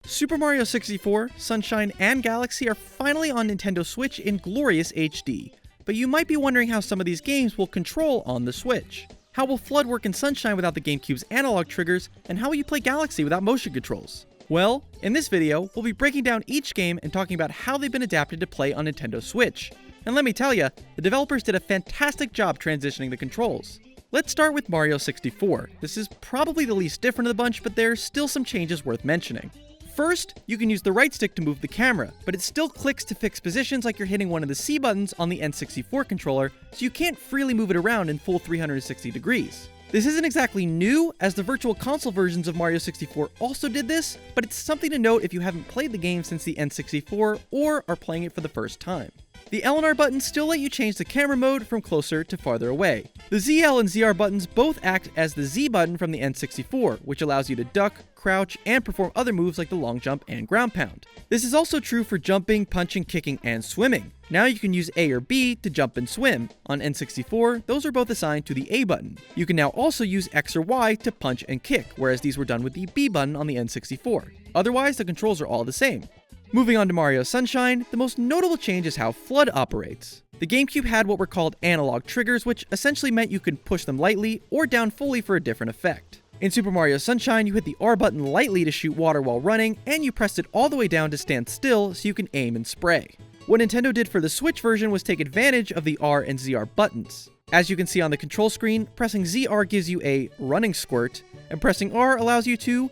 Super Mario 64, Sunshine, and Galaxy are finally on Nintendo Switch in glorious HD, but you might be wondering how some of these games will control on the Switch. How will FLUDD work in Sunshine without the GameCube's analog triggers, and how will you play Galaxy without motion controls? Well, in this video, we'll be breaking down each game and talking about how they've been adapted to play on Nintendo Switch. And let me tell ya, the developers did a fantastic job transitioning the controls. Let's start with Mario 64. This is probably the least different of the bunch, but there's still some changes worth mentioning. First, you can use the right stick to move the camera, but it still clicks to fix positions like you're hitting one of the C buttons on the N64 controller, so you can't freely move it around in full 360 degrees. This isn't exactly new, as the Virtual Console versions of Mario 64 also did this, but it's something to note if you haven't played the game since the N64 or are playing it for the first time. The L and R buttons still let you change the camera mode from closer to farther away. The ZL and ZR buttons both act as the Z button from the N64, which allows you to duck, crouch, and perform other moves like the long jump and ground pound. This is also true for jumping, punching, kicking, and swimming. Now you can use A or B to jump and swim. On N64, those are both assigned to the A button. You can now also use X or Y to punch and kick, whereas these were done with the B button on the N64. Otherwise, the controls are all the same. Moving on to Mario Sunshine, the most notable change is how FLUDD operates. The GameCube had what were called analog triggers, which essentially meant you could push them lightly or down fully for a different effect. In Super Mario Sunshine, you hit the R button lightly to shoot water while running, and you pressed it all the way down to stand still so you can aim and spray. What Nintendo did for the Switch version was take advantage of the R and ZR buttons. As you can see on the control screen, pressing ZR gives you a running squirt, and pressing R allows you to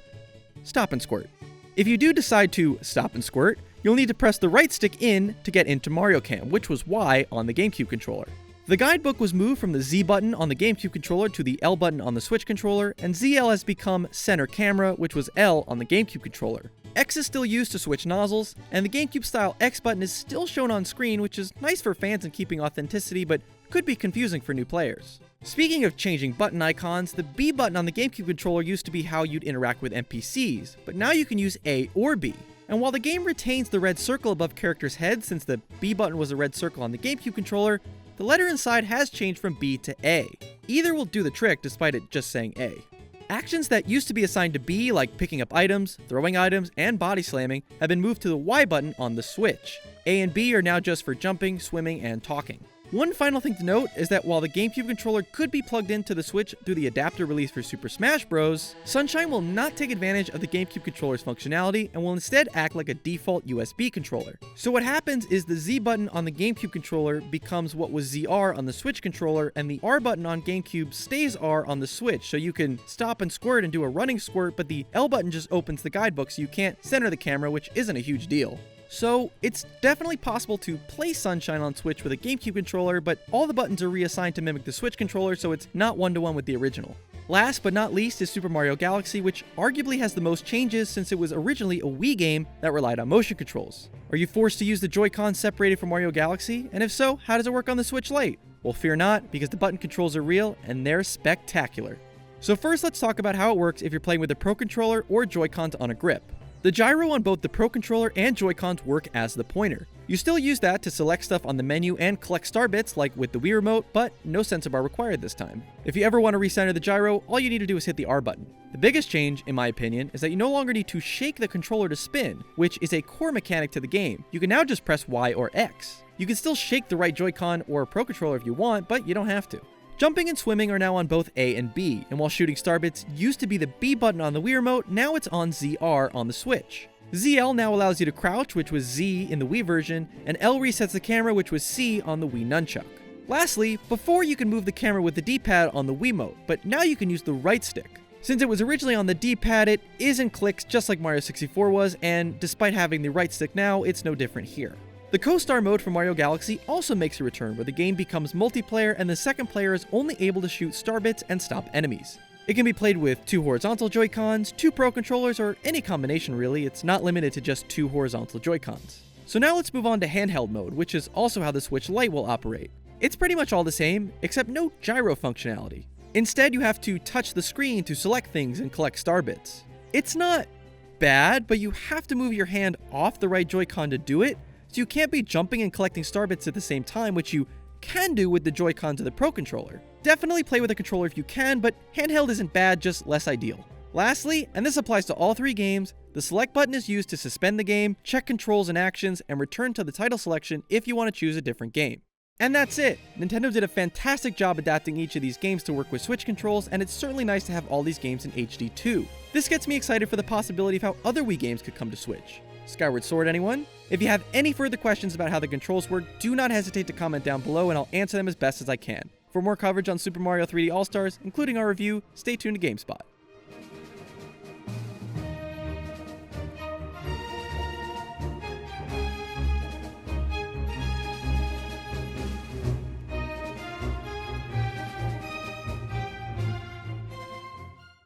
stop and squirt. If you do decide to stop and squirt, you'll need to press the right stick in to get into Mario Cam, which was Y on the GameCube controller. The guidebook was moved from the Z button on the GameCube controller to the L button on the Switch controller, and ZL has become center camera, which was L on the GameCube controller. X is still used to switch nozzles, and the GameCube-style X button is still shown on screen, which is nice for fans and keeping authenticity, but could be confusing for new players. Speaking of changing button icons, the B button on the GameCube controller used to be how you'd interact with NPCs, but now you can use A or B. And while the game retains the red circle above characters' heads since the B button was a red circle on the GameCube controller, the letter inside has changed from B to A. Either will do the trick despite it just saying A. Actions that used to be assigned to B, like picking up items, throwing items, and body slamming, have been moved to the Y button on the Switch. A and B are now just for jumping, swimming, and talking. One final thing to note is that while the GameCube controller could be plugged into the Switch through the adapter released for Super Smash Bros., Sunshine will not take advantage of the GameCube controller's functionality and will instead act like a default USB controller. So what happens is the Z button on the GameCube controller becomes what was ZR on the Switch controller, and the R button on GameCube stays R on the Switch, so you can stop and squirt and do a running squirt, but the L button just opens the guidebook so you can't center the camera, which isn't a huge deal. So, it's definitely possible to play Sunshine on Switch with a GameCube controller, but all the buttons are reassigned to mimic the Switch controller, so it's not one-to-one with the original. Last but not least is Super Mario Galaxy, which arguably has the most changes since it was originally a Wii game that relied on motion controls. Are you forced to use the Joy-Con separated from Mario Galaxy? And if so, how does it work on the Switch Lite? Well, fear not, because the button controls are real, and they're spectacular. So first, let's talk about how it works if you're playing with a Pro Controller or Joy-Cons on a grip. The gyro on both the Pro Controller and Joy-Cons work as the pointer. You still use that to select stuff on the menu and collect star bits like with the Wii Remote, but no sensor bar required this time. If you ever want to recenter the gyro, all you need to do is hit the R button. The biggest change, in my opinion, is that you no longer need to shake the controller to spin, which is a core mechanic to the game. You can now just press Y or X. You can still shake the right Joy-Con or Pro Controller if you want, but you don't have to. Jumping and swimming are now on both A and B, and while shooting star bits used to be the B button on the Wii Remote, now it's on ZR on the Switch. ZL now allows you to crouch, which was Z in the Wii version, and L resets the camera, which was C on the Wii Nunchuck. Lastly, before you can move the camera with the D-pad on the Wiimote, but now you can use the right stick. Since it was originally on the D-pad, it is in clicks just like Mario 64 was, and despite having the right stick now, it's no different here. The Co-Star mode for Mario Galaxy also makes a return, where the game becomes multiplayer and the second player is only able to shoot star bits and stop enemies. It can be played with 2 horizontal Joy-Cons, 2 Pro Controllers, or any combination really. It's not limited to just 2 horizontal Joy-Cons. So now let's move on to handheld mode, which is also how the Switch Lite will operate. It's pretty much all the same, except no gyro functionality. Instead, you have to touch the screen to select things and collect star bits. It's not bad, but you have to move your hand off the right Joy-Con to do it, so you can't be jumping and collecting star bits at the same time, which you can do with the Joy-Cons of the Pro Controller. Definitely play with a controller if you can, but handheld isn't bad, just less ideal. Lastly, and this applies to all 3 games, The select button is used to suspend the game, check controls and actions, and return to the title selection if you want to choose a different game. And that's it! Nintendo did a fantastic job adapting each of these games to work with Switch controls, and it's certainly nice to have all these games in HD too. This gets me excited for the possibility of how other Wii games could come to Switch. Skyward Sword, anyone? If you have any further questions about how the controls work, do not hesitate to comment down below and I'll answer them as best as I can. For more coverage on Super Mario 3D All-Stars, including our review, stay tuned to GameSpot.